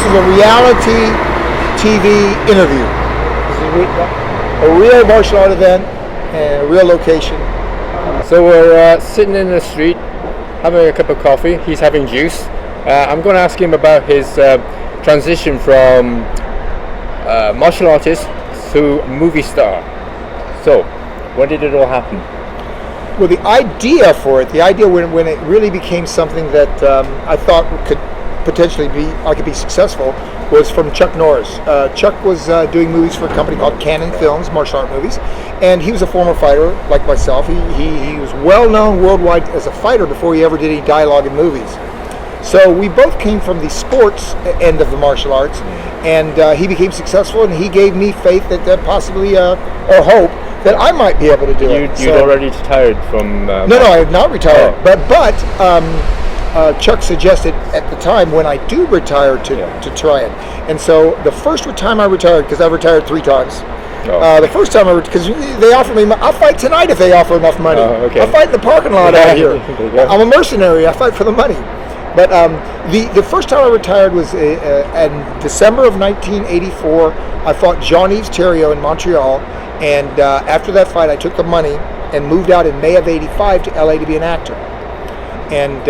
is a reality TV interview. This is a real martial art event and a real location. So we're sitting in the street having a cup of coffee. He's having juice. I'm going to ask him about his transition from martial artist to movie star. So, when did it all happen? Well, the idea for it, when it really became something that I thought could potentially I could be successful, was from Chuck Norris. Chuck was doing movies for a company called Canon Films, martial art movies, and he was a former fighter like myself. He was well known worldwide as a fighter before he ever did any dialogue in movies. So we both came from the sports end of the martial arts, and he became successful, and he gave me faith that possibly, or hope, that I might be able to do it. You'd already retired from... No, I had not retired, but Chuck suggested at the time when I do retire to try it. And so the first time I retired, because I retired 3 times, the first time because they offered me, I'll fight tonight if they offer enough money. I'll fight in the parking lot out here. I'm a mercenary, I fight for the money. But the first time I retired was in December of 1984. I fought Jean-Yves Thériault in Montreal, and after that fight I took the money and moved out in May of '85 to LA to be an actor. And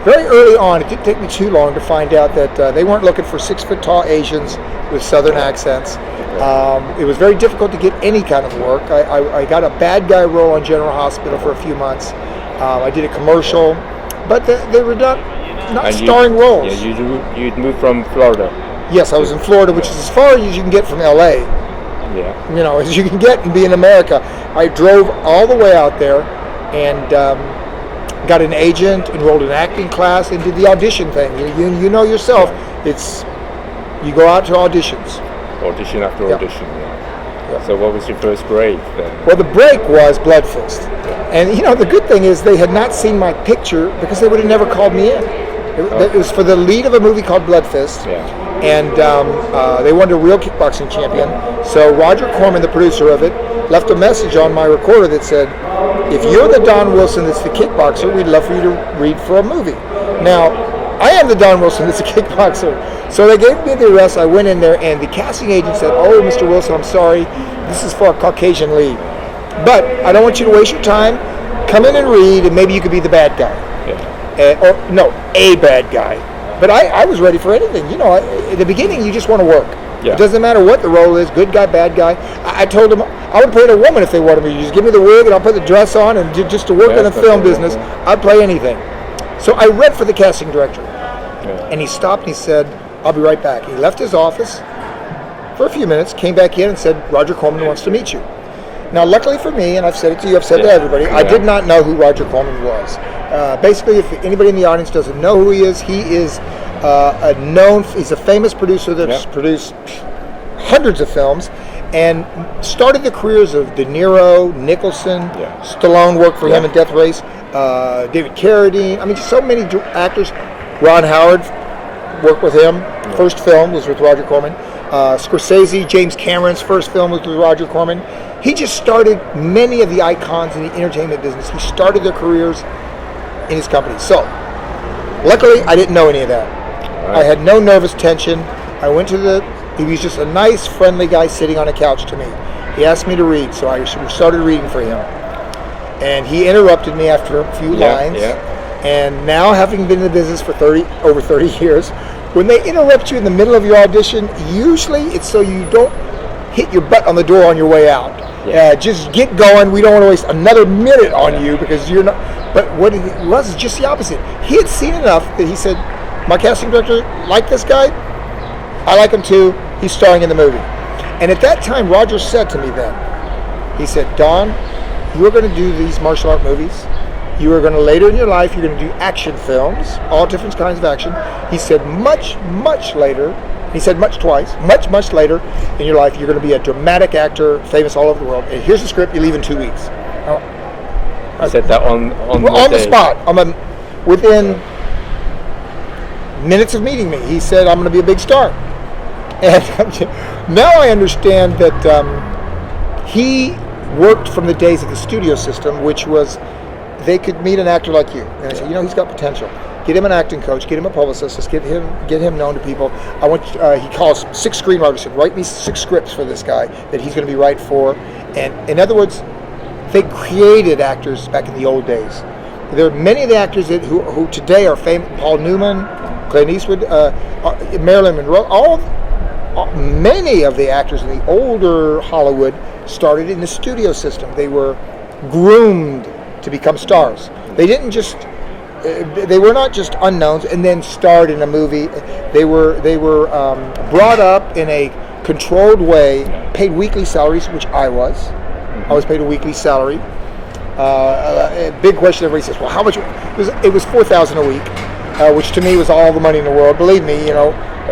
very early on, it didn't take me too long to find out that they weren't looking for 6-foot-tall Asians with southern accents. It was very difficult to get any kind of work. I got a bad guy role on General Hospital for a few months. I did a commercial, but they were not starring roles. Yeah, you'd moved from Florida. Yes, I was in Florida, which is as far as you can get from LA. Yeah. You know, as you can get and be in America. I drove all the way out there and got an agent, enrolled in acting class, and did the audition thing. You know yourself, it's you go out to auditions. Audition after audition. Yeah. So what was your first break then? Well, the break was Blood Fist. And you know, the good thing is they had not seen my picture because they would have never called me in. It was for the lead of a movie called Blood Fist. Yeah. And they wanted a real kickboxing champion. So Roger Corman, the producer of it, left a message on my recorder that said, if you're the Don Wilson that's the kickboxer, we'd love for you to read for a movie. Now, I am the Don Wilson that's a kickboxer. So they gave me the arrest. I went in there, and the casting agent said, oh, Mr. Wilson, I'm sorry. This is for a Caucasian lead. But I don't want you to waste your time. Come in and read, and maybe you could be the bad guy. Yeah. A bad guy. But I was ready for anything. You know, at the beginning, you just want to work. Yeah. It doesn't matter what the role is, good guy, bad guy. I told them I would play a woman if they wanted me. You just give me the wig and I'll put the dress on, and just to work in the film business, I'd play anything. So I read for the casting director, and he stopped and he said, I'll be right back. He left his office for a few minutes, came back in and said, Roger Corman wants to meet you. Now, luckily for me, and I've said it to you, I've said it to everybody, I did not know who Roger Corman was. Basically, if anybody in the audience doesn't know who he is he's a famous producer that's produced hundreds of films and started the careers of De Niro, Nicholson, Stallone worked for him in Death Race, David Carradine, I mean, so many actors. Ron Howard worked with him. First film was with Roger Corman. Scorsese, James Cameron's first film was with Roger Corman. He just started many of the icons in the entertainment business. He started their careers in his company. So, luckily, I didn't know any of that. I had no nervous tension. I went to he was just a nice, friendly guy sitting on a couch to me. He asked me to read, so I started reading for him. And he interrupted me after a few lines. And now, having been in the business for over 30 years, when they interrupt you in the middle of your audition, usually it's so you don't hit your butt on the door on your way out. Just get going. We don't want to waste another minute on you because you're not. But what it was just the opposite. He had seen enough that he said, my casting director liked this guy. I like him too. He's starring in the movie. And at that time, Roger said to me then, he said, Don, you are going to do these martial art movies. You are going to, later in your life, you're going to do action films, all different kinds of action. He said much, much later, he said much twice, much later in your life, you're going to be a dramatic actor, famous all over the world. And here's the script, you leave in 2 weeks. I said that on the spot. Within minutes of meeting me, he said, I'm going to be a big star. And now I understand that he worked from the days of the studio system, which was they could meet an actor like you and they say, you know, he's got potential. get him an acting coach, get him a publicist, let's get him known to people. I want he calls 6 screenwriters, said, write me 6 scripts for this guy that he's going to be right for. And in other words, they created actors back in the old days. There are many of the actors who today are famous. Paul Newman, Clint Eastwood, Marilyn Monroe. Many of the actors in the older Hollywood started in the studio system. They were groomed to become stars. They didn't just. They were not just unknowns and then starred in a movie. They were brought up in a controlled way, paid weekly salaries, which I was. I was paid a weekly salary. A big question, everybody says, well, how much? It was $4,000 a week, which to me was all the money in the world. Believe me,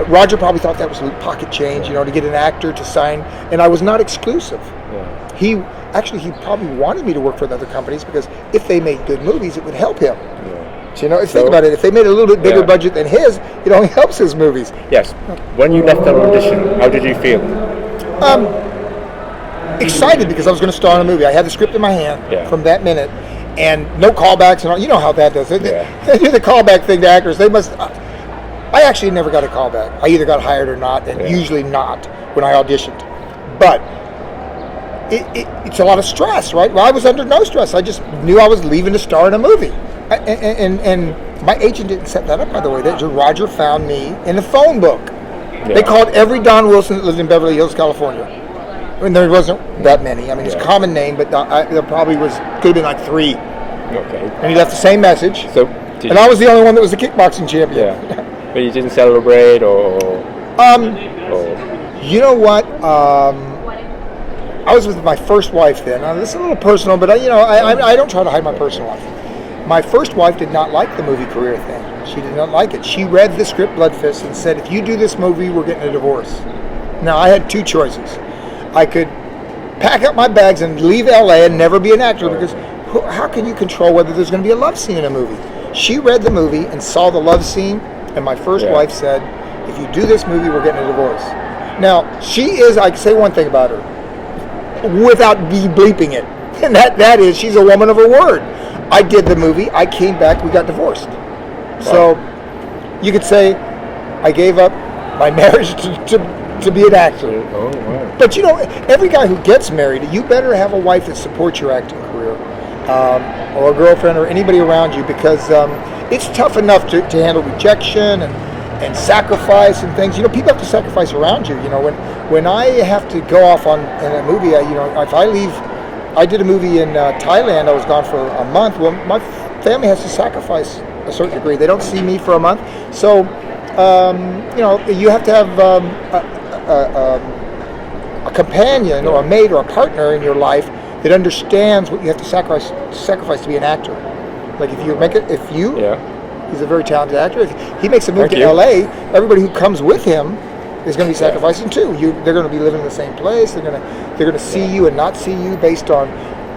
Roger probably thought that was pocket change, to get an actor to sign, and I was not exclusive. Yeah. He probably wanted me to work for other companies because if they made good movies, it would help him. Yeah. So, think about it. If they made a little bit bigger budget than his, it only helps his movies. Yes. When you left that audition, how did you feel? Excited because I was going to star in a movie. I had the script in my hand from that minute, and no callbacks and all. You know how that does. They do the callback thing to actors. They must. I actually never got a callback. I either got hired or not, and usually not when I auditioned. But it's a lot of stress, right? Well, I was under no stress. I just knew I was leaving to star in a movie. And my agent didn't set that up, by the way. Roger found me in the phone book. Yeah. They called every Don Wilson that lived in Beverly Hills, California. And there wasn't that many. I mean, it's a common name, but there probably could have been like 3. Okay. And he left the same message. And I was the only one that was a kickboxing champion. Yeah. But you didn't celebrate or? You know what? I was with my first wife then. Now, this is a little personal, but I don't try to hide my personal life. My first wife did not like the movie career thing. She did not like it. She read the script Blood Fist and said, if you do this movie, we're getting a divorce. Now, I had 2 choices. I could pack up my bags and leave LA and never be an actor because how can you control whether there's going to be a love scene in a movie? She read the movie and saw the love scene, and my first wife said, if you do this movie, we're getting a divorce. Now, I can say one thing about her without bleeping it, and that is she's a woman of her word. I did the movie, I came back, we got divorced. Wow. So you could say I gave up my marriage to be an actor. Oh, wow. But every guy who gets married, you better have a wife that supports your acting career, or a girlfriend or anybody around you, because it's tough enough to handle rejection and sacrifice and things. People have to sacrifice around you. When I have to go off in a movie, if I leave, I did a movie in Thailand. I was gone for a month. Well, my family has to sacrifice a certain degree. They don't see me for a month, so you have to have a companion or a mate or a partner in your life that understands what you have to sacrifice to be an actor. Like he's a very talented actor. If he makes a move to LA, everybody who comes with him is going to be sacrificing too. They're going to be living in the same place. They're going to see you and not see you based on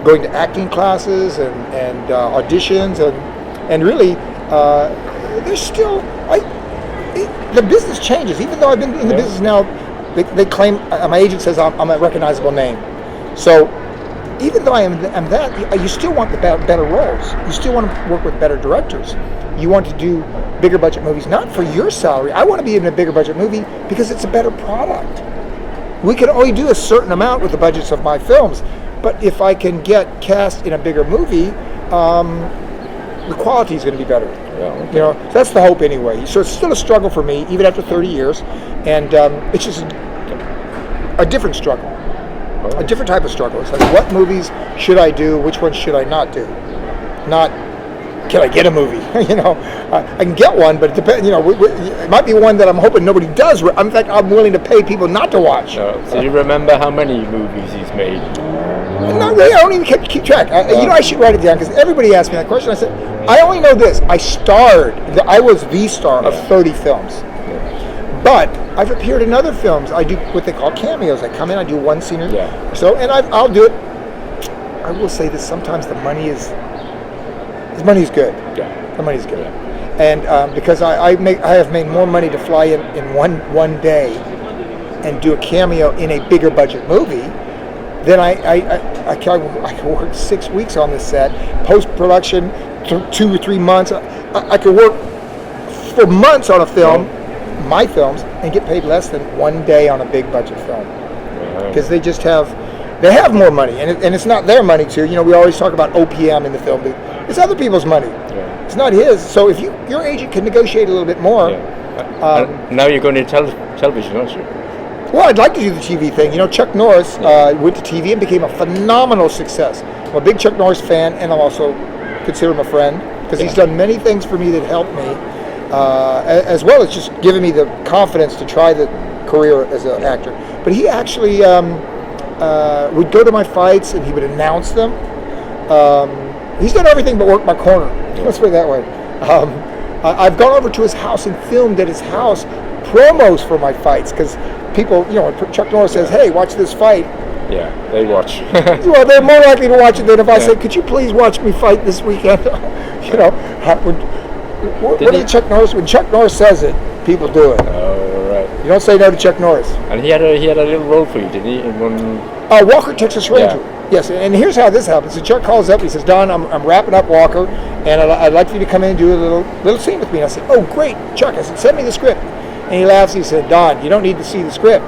going to acting classes and auditions and really there's still the business changes. Even though I've been in the business now, they claim my agent says I'm a recognizable name. So even though I am that, you still want the better roles. You still want to work with better directors. You want to do bigger budget movies, not for your salary. I want to be in a bigger budget movie because it's a better product. We can only do a certain amount with the budgets of my films, but if I can get cast in a bigger movie, the quality is going to be better. Yeah. So that's the hope anyway. So it's still a struggle for me, even after 30 years, and it's just a different struggle. A different type of struggle. It's like, what movies should I do? Which ones should I not do? Not, can I get a movie? I can get one, but it depends. It might be one that I'm hoping nobody does. In fact, I'm willing to pay people not to watch. So you remember how many movies he's made? Not really. I don't even keep track. I should write it down because everybody asked me that question. I said, I only know this. I was the star of 30 films. But I've appeared in other films. I do what they call cameos. I come in, I do one scene or so, and I'll do it. I will say this: sometimes the money is good. Yeah, the money's good, and because I have made more money to fly in one day and do a cameo in a bigger budget movie than I could work 6 weeks on the set, post production, 2 or 3 months. I could work for months on a film, my films, and get paid less than one day on a big budget film. Because they just have more money, and it's not their money too. You know, we always talk about OPM in the film, but it's other people's money. Yeah. It's not his. So if your agent can negotiate a little bit more. Yeah. Now you're going to television, aren't you? Well, I'd like to do the TV thing. You know, Chuck Norris went to TV and became a phenomenal success. I'm a big Chuck Norris fan, and I'm also consider him a friend because he's done many things for me that helped me, as well as just giving me the confidence to try the career as an actor. But he actually would go to my fights and he would announce them. He's done everything but work my corner. Let's put it that way. I've gone over to his house and filmed at his house promos for my fights because people, you know, Chuck Norris says, "Hey, watch this fight." Yeah, they watch. Well, they're more likely to watch it than if I said, "Could you please watch me fight this weekend?" You know, when Chuck Norris says it, people do it. Oh, right. You don't say no to Chuck Norris. And he had a little role for you, didn't he? In one. Walker, Texas Ranger. Yeah. Yes, and here's how this happens. So Chuck calls up. He says, "Don, I'm wrapping up Walker, and I'd like for you to come in and do a little scene with me." And I said, "Oh, great, Chuck." I said, "Send me the script." And he laughs. He said, "Don, you don't need to see the script.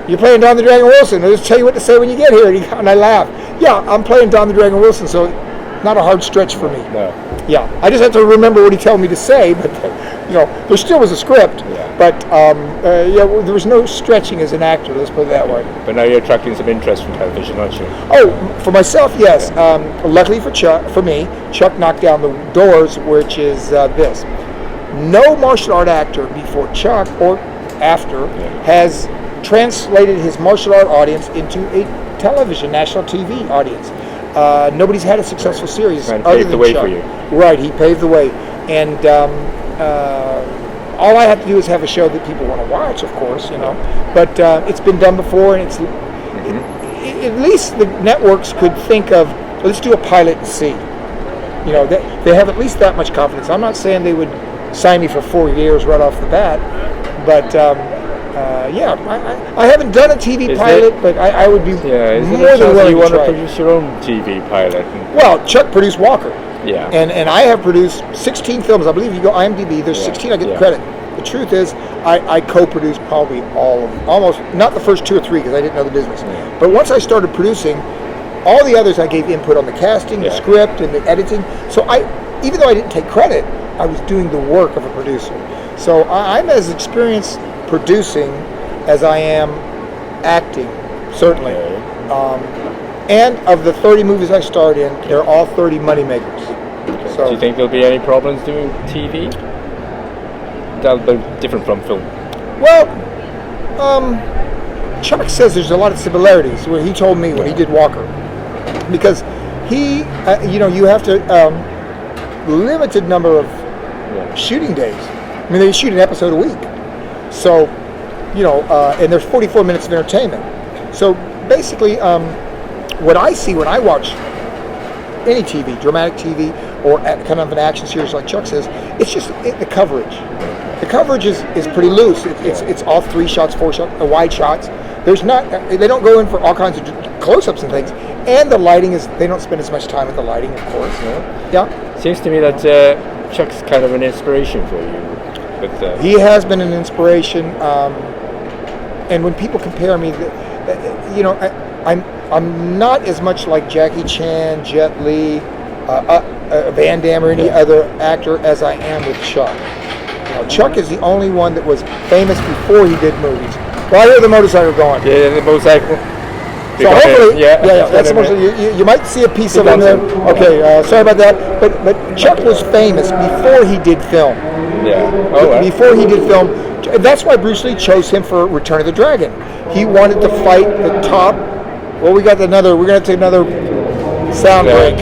You're playing Don the Dragon Wilson. I'll just tell you what to say when you get here." And I laugh. Yeah, I'm playing Don the Dragon Wilson, so not a hard stretch for me. No. Yeah, I just have to remember what he told me to say, but you know, there still was a script. Yeah. But there was no stretching as an actor. Let's put it that way. But now you're attracting some interest from television, aren't you? Oh, for myself, yes. Luckily for me, Chuck knocked down the doors, which is this. No martial art actor before Chuck or after has translated his martial art audience into a television, national TV audience. Nobody's had a successful series and other paved than the way Chuck. for you. Right, he paved the way. And all I have to do is have a show that people want to watch, of course, you know. But it's been done before, and it's at least the networks could think of, let's do a pilot and see. You know, they have at least that much confidence. I'm not saying they would sign me for 4 years right off the bat, but I haven't done a TV pilot, but I would be more than willing you to want try. to produce your own TV pilot? Well, Chuck produced Walker. Yeah. And I have produced 16 films. I believe you go IMDb, there's 16 I get credit. The truth is, I co-produced probably all of them. Almost, not the first 2 or 3 because I didn't know the business. Yeah. But once I started producing, all the others I gave input on the casting, the script, and the editing. So even though I didn't take credit, I was doing the work of a producer. So I'm as experienced producing as I am acting, certainly. And of the 30 movies I starred in, they're all 30 moneymakers. Okay. So, do you think there'll be any problems doing TV? That'll be different from film. Well, Chuck says there's a lot of similarities. What he told me when he did Walker, because he, you have to limited number of shooting days. I mean, they shoot an episode a week, so and there's 44 minutes of entertainment. So basically, what I see when I watch any TV, dramatic TV, or kind of an action series like Chuck says, it's just the coverage. The coverage is pretty loose. It's all 3 shots, 4 shots, wide shots. There's not. They don't go in for all kinds of close-ups and things. And the lighting is. They don't spend as much time with the lighting, of course. Yeah. Seems to me that Chuck's kind of an inspiration for you. He has been an inspiration. And when people compare me, I'm not as much like Jackie Chan, Jet Li, Van Damme, or any other actor as I am with Chuck. Chuck is the only one that was famous before he did movies. Well, I hear the motorcycle going. Yeah, the motorcycle. So hopefully, that's the motorcycle. You might see a piece of it there. Okay, sorry about that. But Chuck was famous before he did film. Yeah. Before he did film. That's why Bruce Lee chose him for Return of the Dragon. He wanted to fight the top. Well, we're going to take another sound break.